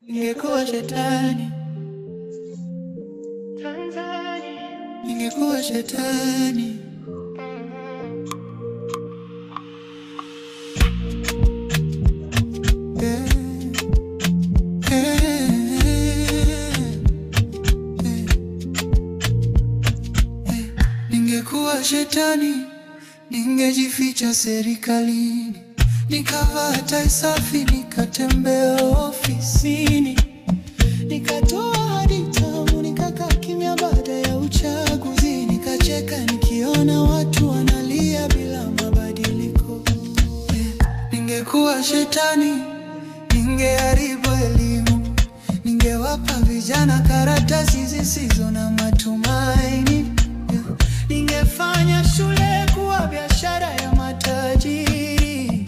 Ningekuwa shetani, ningekuwa shetani. Yeah. Yeah. Yeah. Ningekuwa shetani, ningejificha serikalini, nikavaa tai safi, nikatembea ofisini, nikatoa hadi tamu, nikakaa kimya baada ya uchaguzi, nikacheka nikiona watu wanalia bila mabadiliko. Ningekuwa shetani, ningeharibu elimu, ningewapa vijana karatasi zisizo na matumaini. Ningefanya shule kuwa biashara ya matajiri,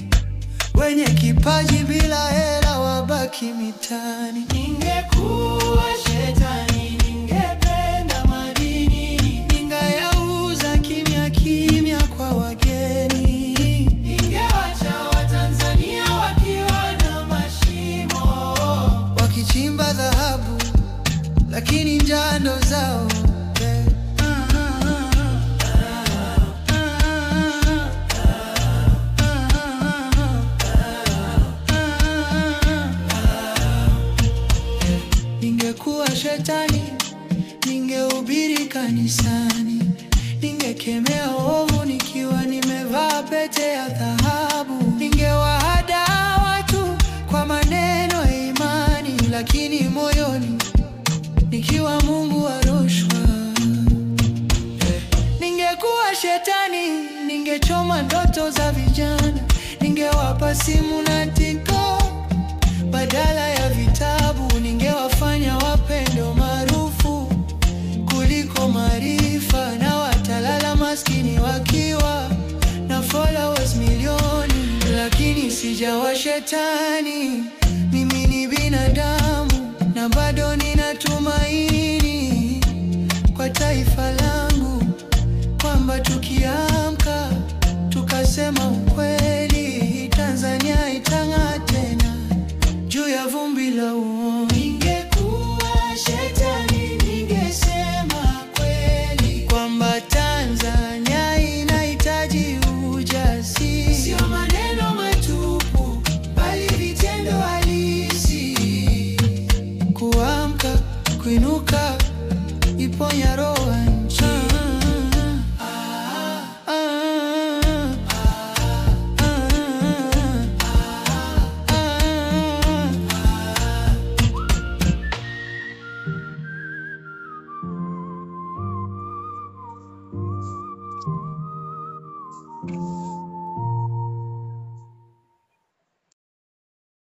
wenye kipaji bila hela wabaki mitaani. Ningekuwa shetani, ningependa madini, ningeyauza kimya kimya kwa wageni, ningewacha Watanzania wakiwa na mashimo, wakichimba dhahabu lakini njaa ndo zao. Ningekuwa shetani, ningehubiri kanisani, ningekemea ovu nikiwa nimevaa pete ya dhahabu, ningewahadaa watu kwa maneno ya imani, lakini moyoni nikiwa Mungu wa rushwa. Ningekuwa shetani, ningechoma ndoto za vijana, ningewapa simu na TikTok badala ya vitabu, ningewafanya wapende maarufu kuliko maarifa, na watalala maskini wakiwa na followers milioni. Lakini sijawa shetani, mimi ni binadamu, na bado ninatumaini kwa taifa langu, kwamba tukiamka tukasema ukweli, Tanzania itang'aa tena juu ya vumbi la uongo. Ningekuwa shetani, ningesema kweli, kwamba Tanzania inahitaji ujasiri, sio maneno matupu bali vitendo halisi. Kuamka, kuinuka, iponya roho.